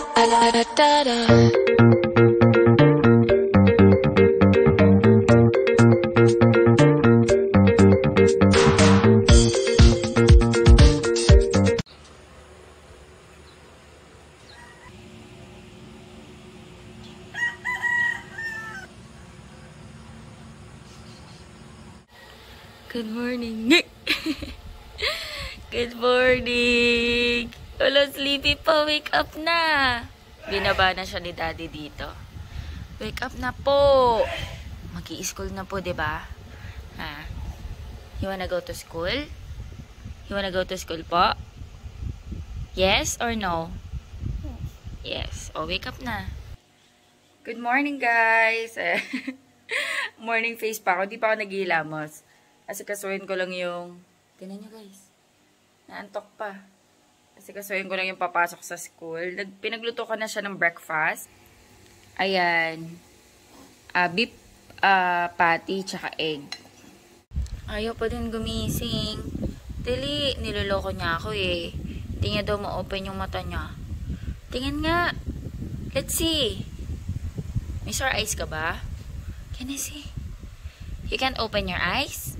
Good morning. Good morning. Hello, sleepy pa. Wake up na. Binaba na siya ni daddy dito. Wake up na po. Mag-i-school na po, diba? Ha? You wanna go to school? You wanna go to school po? Yes or no? Yes. Oh, wake up na. Good morning, guys. Morning face pa ako. Di pa ako naghihilamos. Kasi kasuhin ko lang yung... Tingnan nyo, guys. Naantok pa. Kasi kasuhin ko lang yung papasok sa school. Pinagluto ko na siya ng breakfast. Ayan. Beef patty tsaka egg. Ayaw pa din gumising. Dili, niloloko niya ako eh. Hindi niya daw ma-open yung mata niya. Tingnan nga. Let's see. May sore eyes ka ba? Can I see? You can't open your eyes?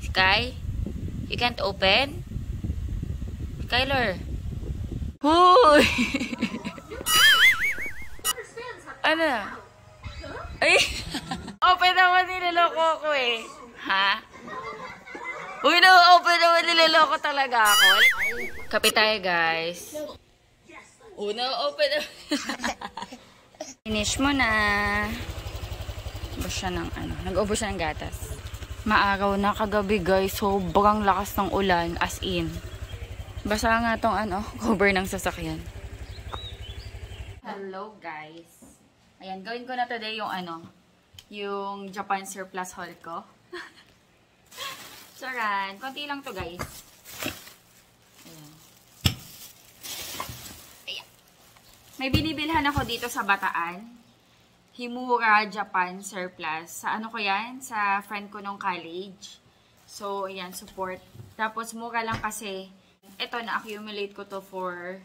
Sky? You can't open? Skyler? Hoy! Ano? Ay! Open naman niloloko ko eh. Ha? Uy, open naman niloloko talaga ako. Kapit tayo, guys. Open naman. Finish mo na. Ubus siya ng ano. Nag-ubus siya ng gatas. Maaraw na kagabi, guys. Sobrang lakas ng ulan. As in. Basa nga tong ano, cover ng sasakyan. Hello, guys. Ayan, gawin ko na today yung ano, yung Japan surplus haul ko. Charan. Konti lang to, guys. Ayan. Ayan. May binibilhan ako dito sa Bataan. Himura Japan surplus. Sa ano ko yan? Sa friend ko nung college. So, ayan, support. Tapos, mura lang kasi, ito, na-accumulate ko to for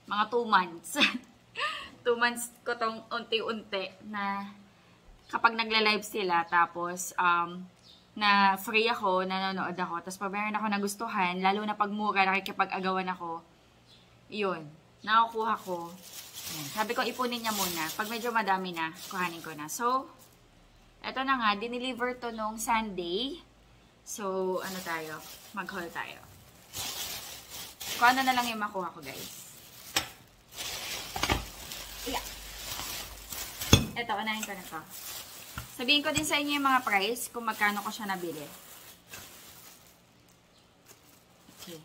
mga 2 months. 2 months ko tong unti-unti na kapag nagla-live sila, tapos, na free ako, nanonood ako, tapos pag meron ako nagustuhan, lalo na pag mura, nakikipag-agawan ako, yun, nakukuha ko. Ayan. Sabi ko, ipunin niya muna. Pag medyo madami na, kuhanin ko na. So, eto na nga, dineliver to nung Sunday. So, ano tayo? Mag-haul tayo. Kung ano na lang yung makuha ko, guys. Yeah. Eto, unahin ko na to. Sabihin ko din sa inyo yung mga price kung magkano ko siya nabili. Okay.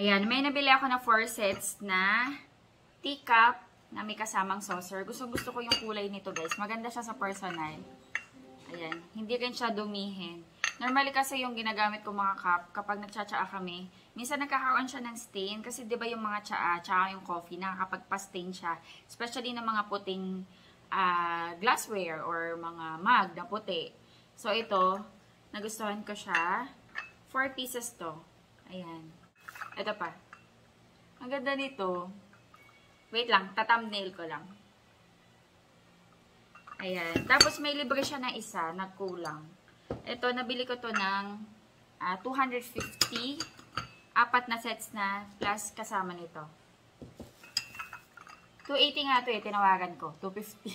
Ayan, may nabili ako na 4 sets na teacup na may kasamang saucer. Gusto ko yung kulay nito, guys. Maganda siya sa personal. Ayan. Hindi rin siya dumihin. Normally kasi yung ginagamit ko mga cup, kapag nagtsatsaa kami, minsan nagkakaroon siya ng stain. Kasi di ba yung mga tsaa, tsaka yung coffee, nakakapagpa-stain siya. Especially ng mga puting glassware or mga mug na puti. So ito, nagustuhan ko siya. 4 pieces to. Ayan. Ito pa. Ang ganda nito. Wait lang, thumbnail ko lang. Ayan. Tapos may libre siya na isa, nagkulang. Ito, nabili ko to ng 250. 4 na sets na plus kasama nito. 280 nga to eh, tinawagan ko. 250.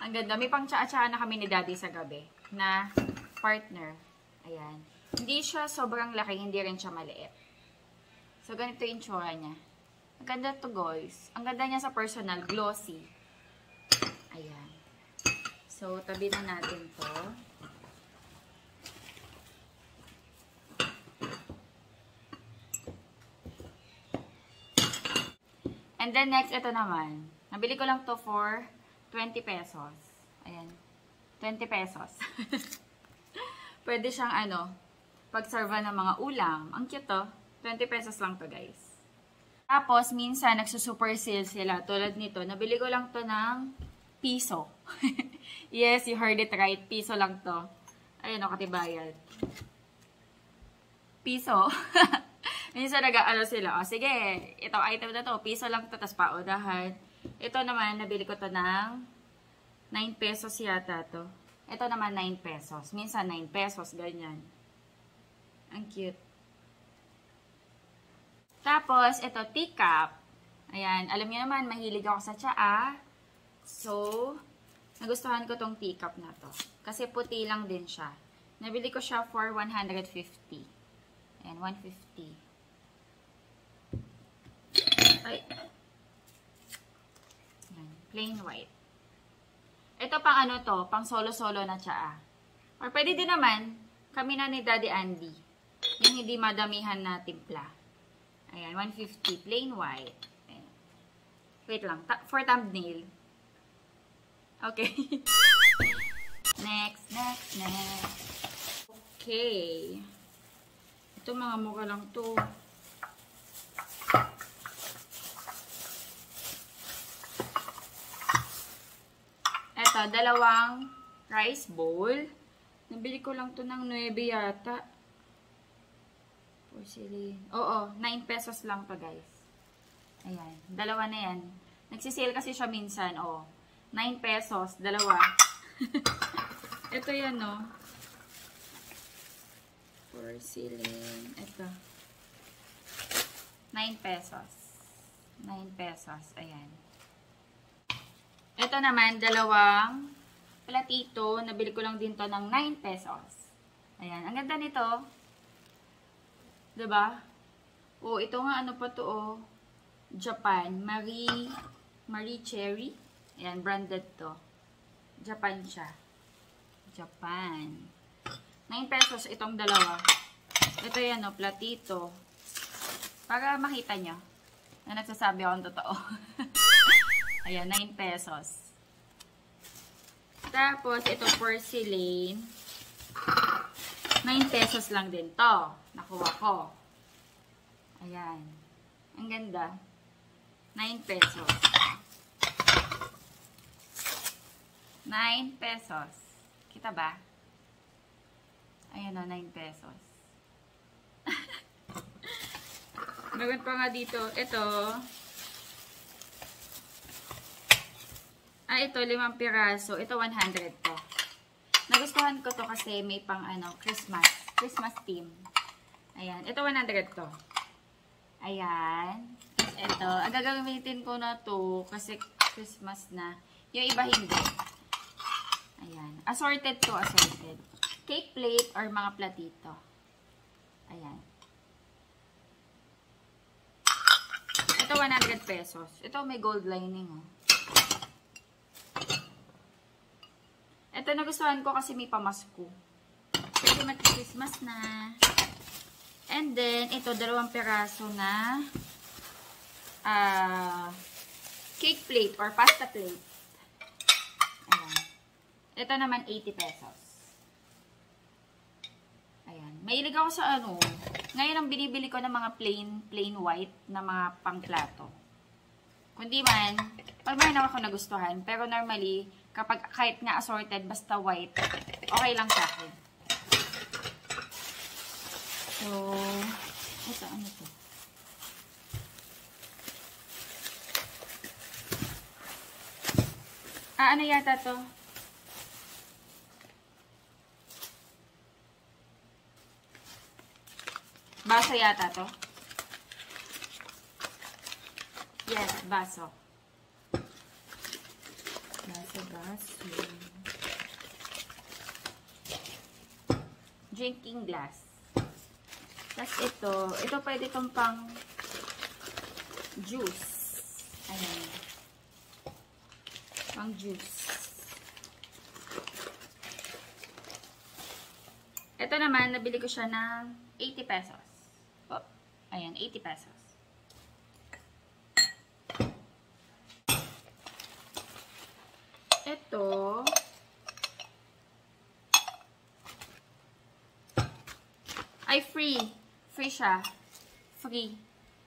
Ang ganda. May pang tsaa-tsaa na kami ni daddy sa gabi na partner. Ayan. Hindi siya sobrang laki, hindi rin siya maliit. So, ganito yung tsura niya. Ang ganda to, guys. Ang ganda niya sa personal. Glossy. Ayan. So, tabi na natin to. And then, next, ito naman. Nabili ko lang to for 20 pesos. Ayan. 20 pesos. Pwede siyang, pag-serve ng mga ulam. Ang cute to. 20 pesos lang to, guys. Tapos, minsan, nagsusuper sale sila. Tulad nito, nabili ko lang to ng piso. Yes, you heard it right. Piso lang to. Ayun, katibayan. Piso. Minsan nag-ano sila. O, sige, itong item na to, piso lang to, tas paunahan. Ito naman, nabili ko to ng 9 pesos yata to. Ito naman 9 pesos. Minsan 9 pesos, ganyan. Ang cute. Tapos, ito, teacup. Ayan, alam niyo naman, mahilig ako sa tsaa. So, nagustuhan ko tong teacup na to. Kasi puti lang din siya. Nabili ko siya for 150. Ayan, 150. Ay. Ayan, plain white. Ito pang ano to, pang solo-solo na tsaa. Or pwede din naman, kami na ni Daddy Andy. Yung hindi madamihan na timpla. Ayan, 150, plain white. Ayan. Wait lang, for thumbnail. Okay. Next. Okay. Ito mga mukha lang to. Ito, dalawang rice bowl. Nabili ko lang to ng 9 yata. Porcelain. Oo, 9 pesos lang to guys. Ayan, dalawa na yan. Nagsisale kasi siya minsan, oo. 9 pesos, dalawa. Ito yan, no? Porcelain. Ito. 9 pesos. 9 pesos. Ayan. Ito naman, dalawang platito. Nabili ko lang din to ng 9 pesos. Ayan. Ang ganda nito. Diba? Oh, ito nga, ano pa to, oh. Japan. Marie Cherry. Ayan, branded to. Japan siya. Japan. 9 pesos itong dalawa. Ito yan, no, platito. Para makita nyo na nagsasabi akong totoo. Ayan, 9 pesos. Tapos, ito porcelain. 9 pesos lang din to. Nakuha ko. Ayan. Ang ganda. 9 pesos. 9 pesos. Kita ba? Ayan o, 9 pesos. Meron pa nga dito. Ito. Ito, 5 piraso. Ito, 100 to. Nagustuhan ko to kasi may pang ano, Christmas theme. Ayan. Ito, 100 to. Ayan. Ito. Ang gagamitin ko na to kasi Christmas na. Yung iba hindi. Ayan. Assorted to, assorted. Cake plate or mga platito. Ayan. Ito, 100 pesos. Ito, may gold lining, oh. Ito, nagustuhan ko kasi may pamasko. Pwede mag-Christmas na. And then, ito, 2 piraso na cake plate or pasta plate. Ayan. Ito naman, 80 pesos. Ayan. Mahilig ako sa ano. Ngayon, ang binibili ko ng mga plain white na mga pangplato. Kundi man, pag mayroon ako nagustuhan. Pero normally, kapag kahit nga assorted, basta white, okay lang sa akin. So, ito, ano to? Ano yata to? Baso yata to? Yes, baso. Baso. Drinking glass. Tapos ito pwede itong pang juice. Ayan. Pang juice. Ito naman, nabili ko siya ng 80 pesos. Oh, ayan, 80 pesos. Ito, ay free. Free siya. Free.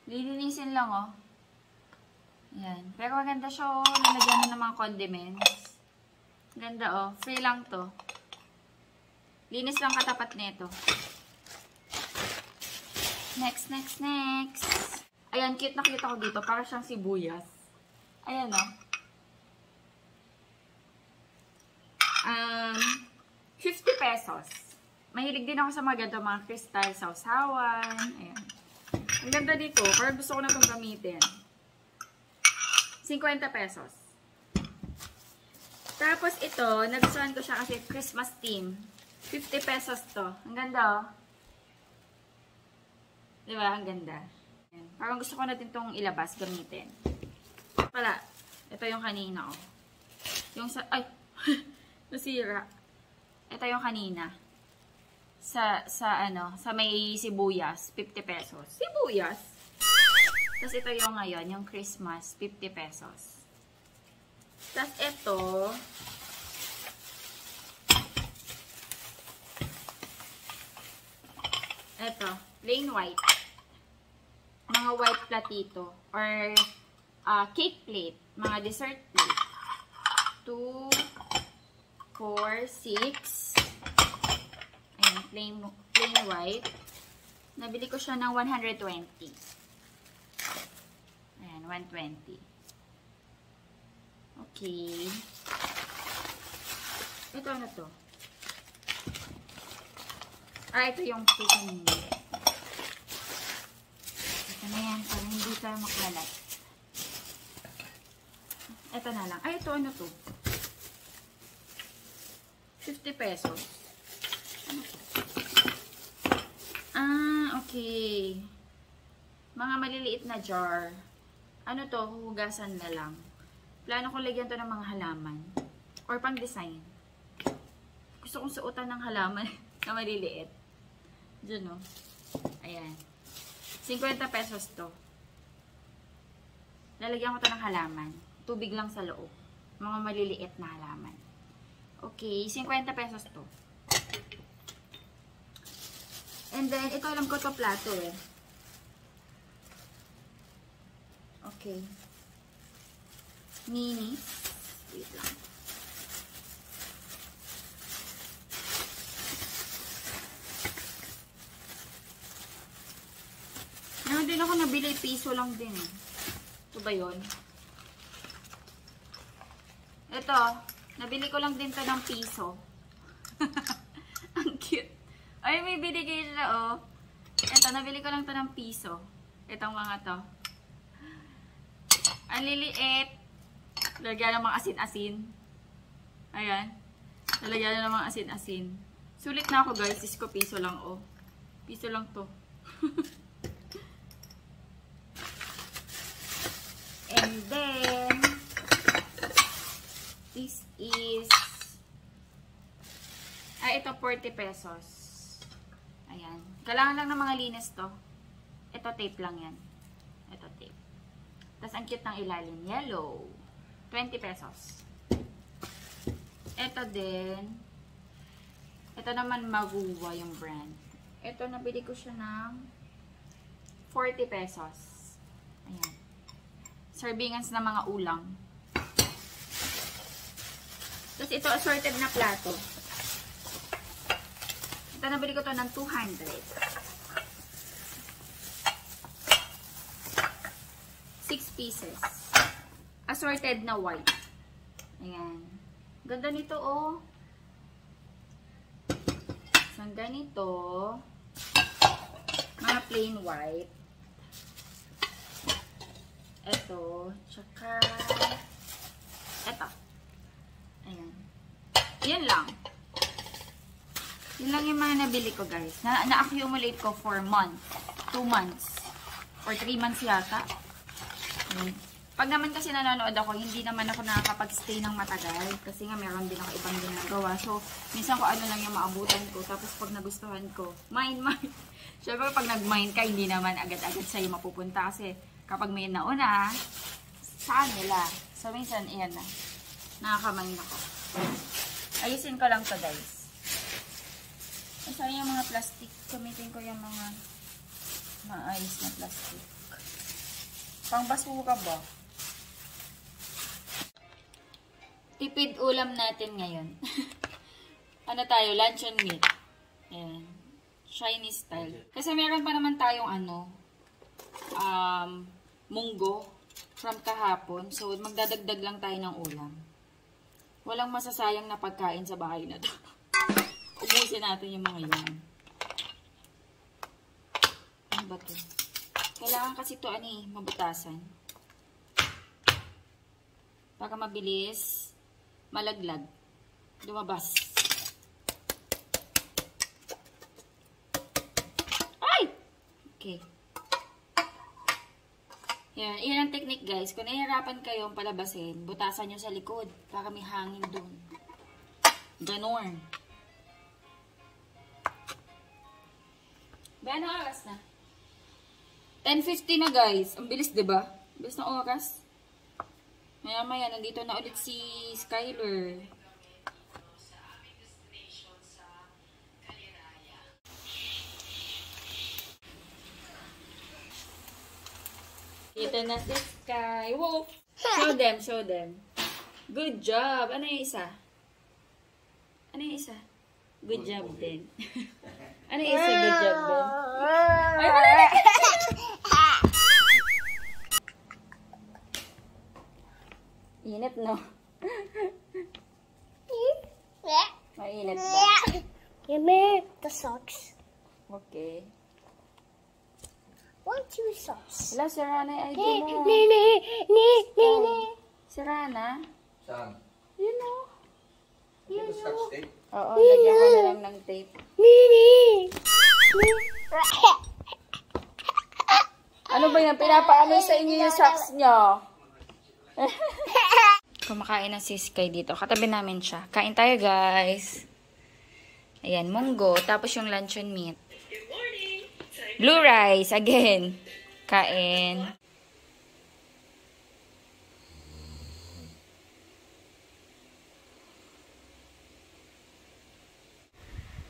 Lilinisin lang, oh. Ayan. Pero maganda siya, oh. Nalagyan mo ng mga condiments. Ganda, oh. Free lang to. Linis lang katapat nito. Next. Ayan, cute na cute ako dito. Para siyang sibuyas. Ayan, o. 50 pesos. Mahilig din ako sa mga ganito, mga crystal sausawan. Ayan. Ang ganda dito. Parang gusto ko na itong gamitin. 50 pesos. Tapos ito, nagustuhan ko siya kasi Christmas theme. 50 pesos to. Ang ganda, oh. Diba? Ang ganda. Ayan. Parang gusto ko na din itong ilabas, gamitin. Pala, ito yung kanina, oh. Yung sa, ay, nasira. Ito yung kanina. Sa may sibuyas, 50 pesos. Sibuyas? Tapos ito yung ngayon, yung Christmas, 50 pesos. Tapos ito, plain white. Mga white platito. Or cake plate. Mga dessert plate. 2, 4, 6. Ayan, plain white. Nabili ko siya ng 120. Ayan, 120. Okay. Ito ano to? Ito yung chicken. Ito na yan. Para hindi tayo makalat. Ito na lang. Ito ano to? 50 pesos. Ano to? Okay. Mga maliliit na jar. Ano to? Hugasan na lang. Plano kong lagyan to ng mga halaman. Or pang design. Gusto kong suotan ng halaman na maliliit. Diyan, no? Ayan. 50 pesos to. Lalagyan ko to ng halaman. Tubig lang sa loob. Mga maliliit na halaman. Okay, 50 pesos to. And then, ito alam ko to plato eh. Okay. Mini. Wait lang. Meron din ako nabili, piso lang din eh. Ito ba yun? Ito, nabili ko lang din to ng piso. Ang cute. Ay, may binigay siya, oh. Ito, nabili ko lang to ng piso. Itong mga to. Ang liliit. Lagyan ng mga asin-asin. Ayan. Lalagyan ng mga asin-asin. Sulit na ako, guys. Isko, piso lang, oh. Piso lang to. And then, this is, ito 40 pesos. Ayan. Kailangan lang ng mga linis to. Ito tape lang yan. Ito tape. Tapos ang cute ng ilalim. Yellow. 20 pesos. Ito din. Ito naman Maguwa yung brand. Ito nabili ko siya ng 40 pesos. Ayan. Servingans na mga ulang. Tapos ito assorted na plato. Ito nabili ko to ng 200. 6 pieces. Assorted na white. Ayan. Ganda nito, oh. So, ganito. Mga plain white. Ito. Tsaka ito. Ayan. Yan lang. Yun lang yung mga nabili ko, guys. Na-accumulate ko for months. 2 months. Or 3 months yata. Pag naman kasi nanonood ako, hindi naman ako nakakapag-stay ng matagal. Kasi nga meron din ako ibang ginagawa. So, minsan ko ano lang yung maabutan ko. Tapos pag nagustuhan ko, mine. Siyempre pag nag-mine ka, hindi naman agad-agad sa'yo mapupunta. Kasi kapag may nauna, saan nila? So, minsan, iyan na. Nakakamain ako. Ayusin ko lang to, guys. Sayang yung mga plastic. Gamitin ko yung mga maayos na plastic. Pang basura ba? Tipid ulam natin ngayon. Ano tayo? Luncheon meat. Ayan. Chinese style. Kasi meron pa naman tayong munggo from kahapon. So, magdadagdag lang tayo ng ulam. Walang masasayang na pagkain sa bahay na to. Ubusin natin yung mga yan. Ano ba to? Kailangan kasi ito, mabutasan. Para mabilis malaglag. Lumabas. Ay! Okay. Yan ang technique, guys. Kung nahihirapan kayong palabasin, butasan nyo sa likod para may hangin dun. Ganon. Ba, anong oras na? 10:50 na, guys. Ang bilis, diba? Bilis na oras. Maya-maya, nandito na ulit si Skyler. Dito na si Sky. Whoa! Show them, show them. Good job. Ano yung isa? Ano yung isa? Good job din. Ano yung isa? Good job din. Ay, init, no? Mainit ba? Give me the socks. Okay. Want two socks? Wala, si Rana yung ID mo. Si Rana? Saan? You know. Ito scotch tape? Oo, lagyan ko na lang ng tape. Ano ba yan? Pinapaamoy sa inyo yung socks nyo. Kumakain na si Sky dito. Katabi namin siya. Kain tayo, guys. Ayan, munggo. Tapos yung luncheon meat. Blue rice, again. Kain.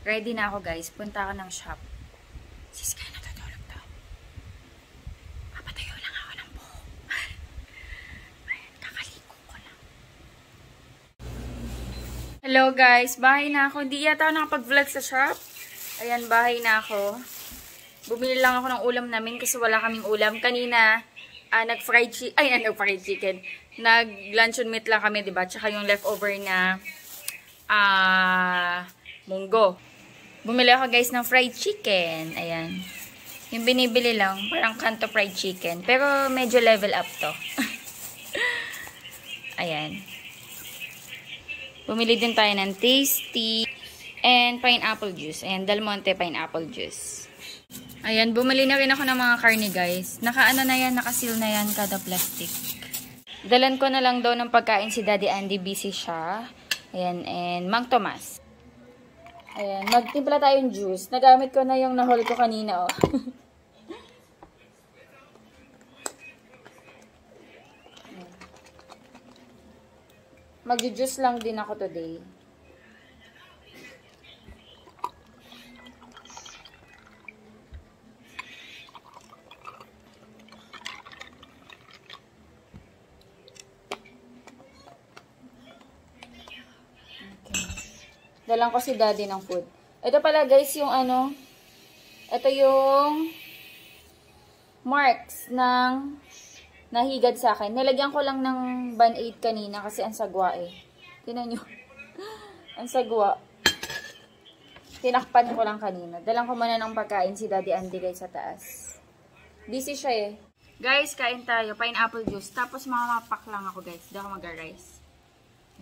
Ready na ako, guys. Punta ako ng shop. Si Sky natutulog daw. Papatayo lang ako ng buhok. Ayan, kakaligo ko lang. Hello, guys. Bahay na ako. Hindi yata ako nakapag-vlog sa shop. Ayan, bahay na ako. Bumili lang ako ng ulam namin kasi wala kaming ulam. Kanina, nag-fried chicken. Nag-luncheon meat lang kami, diba? Tsaka yung leftover na munggo. Bumili ako, guys, ng fried chicken. Ayan. Yung binibili lang, parang kanto fried chicken. Pero medyo level up to. Ayan. Bumili din tayo ng tasty and pineapple juice. Ayan, Del Monte pineapple juice. Ayan, bumili na rin ako ng mga karne, guys. Naka-ano na yan, naka-seal na yan kada plastic. Dalan ko na lang daw ng pagkain si Daddy Andy, busy siya. Ayan, and Mang Tomas. Ayan, magtimpla tayong juice. Nagamit ko na yung nahol ko kanina, oh. Mag-juice lang din ako today. Dalang ko si Daddy ng food. Ito pala, guys, yung ito yung marks ng nahigad sa akin. Nilagyan ko lang ng Band-Aid kanina kasi ang sagwa eh. Tingnan nyo. Ang sagwa. Tinakpan ko lang kanina. Dalang ko muna ng pagkain si Daddy Andy, guys, sa taas. Busy siya eh. Guys, kain tayo. Pineapple juice. Tapos mamapak lang ako, guys. Hindi ako mag-rice.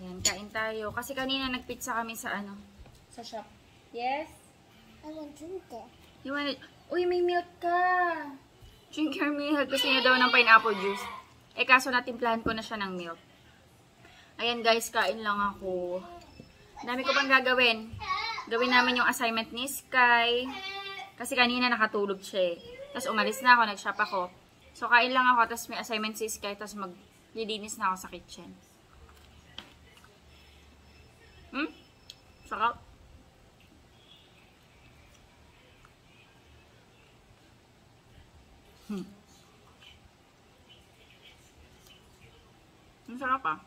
Ayan, kain tayo. Kasi kanina nagpizza kami sa sa shop. Yes? I want to drink it. You want it? Uy, may milk ka! Drink your milk. Gusto niya daw ng pineapple juice. Eh, kaso natimplahan ko na siya ng milk. Ayan, guys, kain lang ako. Dami ko pang gagawin. Gawin namin yung assignment ni Sky. Kasi kanina nakatulog siya eh. Tapos umalis na ako, nag-shop ako. So, kain lang ako. Tapos may assignment si Sky. Tapos maglilinis na ako sa kitchen. Sarap. Ang sarap ah.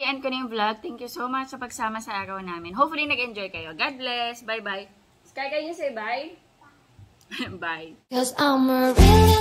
i-end ko na yung vlog. Thank you so much sa pagsama sa araw namin. Hopefully, nag-enjoy kayo. God bless. Bye-bye. Sky, can you say bye? Bye. 'Cause I'm a real